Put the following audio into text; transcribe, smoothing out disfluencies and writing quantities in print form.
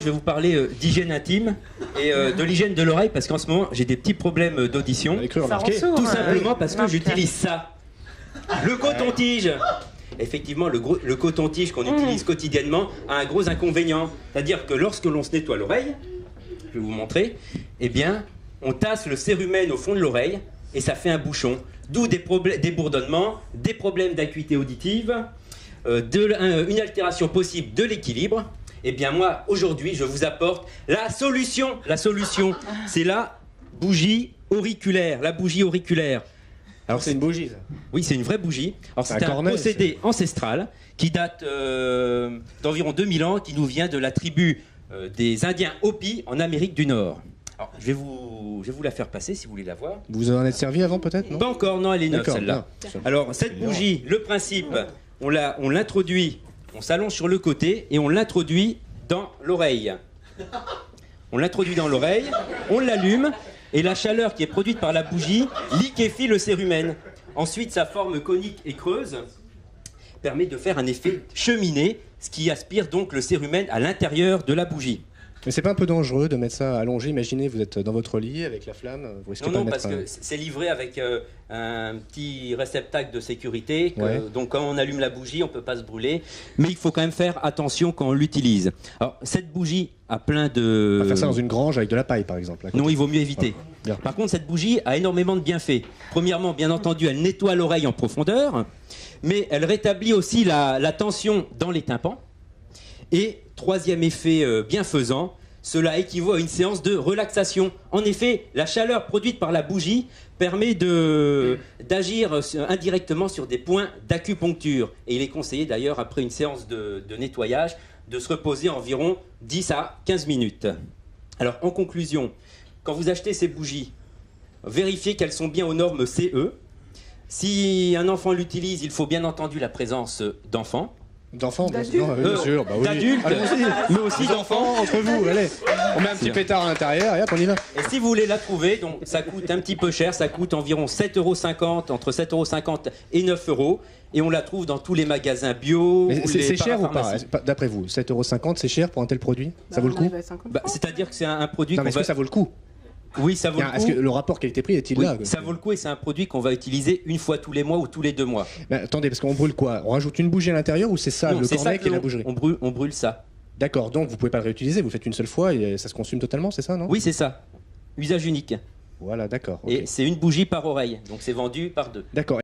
Je vais vous parler d'hygiène intime et de l'hygiène de l'oreille parce qu'en ce moment j'ai des petits problèmes d'audition. Tout simplement parce que j'utilise ça. Le coton-tige. Effectivement, le coton-tige qu'on utilise quotidiennement a un gros inconvénient. C'est-à-dire que lorsque l'on se nettoie l'oreille, je vais vous montrer, eh bien, on tasse le cérumen au fond de l'oreille et ça fait un bouchon. D'où des bourdonnements, des problèmes d'acuité auditive, une altération possible de l'équilibre. Eh bien moi, aujourd'hui, je vous apporte la solution. La solution, c'est la bougie auriculaire. La bougie auriculaire. Alors c'est une bougie, ça. Oui, c'est une vraie bougie. Alors c'est un procédé ancestral qui date d'environ 2000 ans, qui nous vient de la tribu des Indiens Hopi en Amérique du Nord. Alors, je vais vous la faire passer si vous voulez la voir. Vous en êtes servi avant peut-être, non? Pas encore, non, elle est neuve celle-là. Alors cette bougie, le principe, on l'introduit. On s'allonge sur le côté et on l'introduit dans l'oreille. On l'introduit dans l'oreille, on l'allume et la chaleur qui est produite par la bougie liquéfie le cérumen. Ensuite, sa forme conique et creuse permet de faire un effet cheminée, ce qui aspire donc le cérumen à l'intérieur de la bougie. Mais c'est pas un peu dangereux de mettre ça allongé? Imaginez, vous êtes dans votre lit avec la flamme, vous risquez non, pas de parce que c'est livré avec un petit réceptacle de sécurité. Donc quand on allume la bougie, on peut pas se brûler. Mais il faut quand même faire attention quand on l'utilise. Alors cette bougie a plein de... On va faire ça dans une grange avec de la paille, par exemple. Non, il vaut mieux éviter. Par contre, cette bougie a énormément de bienfaits. Premièrement, bien entendu, elle nettoie l'oreille en profondeur, mais elle rétablit aussi la tension dans les tympans. Et troisième effet bienfaisant, cela équivaut à une séance de relaxation. En effet, la chaleur produite par la bougie permet d'agir indirectement sur des points d'acupuncture. Et il est conseillé d'ailleurs, après une séance de nettoyage, de se reposer environ 10 à 15 minutes. Alors, en conclusion, quand vous achetez ces bougies, vérifiez qu'elles sont bien aux normes CE. Si un enfant l'utilise, il faut bien entendu la présence d'enfants. D'enfants, bien sûr, bah oui. D'adultes, mais aussi d'enfants. Entre vous, allez. On met un petit pétard à l'intérieur et hop, on y va. Et si vous voulez la trouver, donc ça coûte un petit peu cher, ça coûte environ 7,50 €, entre 7,50 € et 9 €. Et on la trouve dans tous les magasins bio. C'est cher ou pas? D'après vous, 7,50 €, c'est cher pour un tel produit? Ça vaut le coup? C'est-à-dire que c'est un produit... Non, mais est-ce que ça vaut le coup? Oui, ça vaut le coup. Est-ce que le rapport qualité-prix est-il là? Ça vaut le coup et c'est un produit qu'on va utiliser une fois tous les mois ou tous les 2 mois. Mais attendez, parce qu'on brûle quoi? On rajoute une bougie à l'intérieur ou c'est ça, le cornet qui est la bougerie? On brûle ça. D'accord, donc vous pouvez pas le réutiliser, vous le faites une seule fois et ça se consume totalement, c'est ça, non? Oui, c'est ça. Usage unique. Voilà, d'accord. Et c'est une bougie par oreille, donc c'est vendu par 2. D'accord.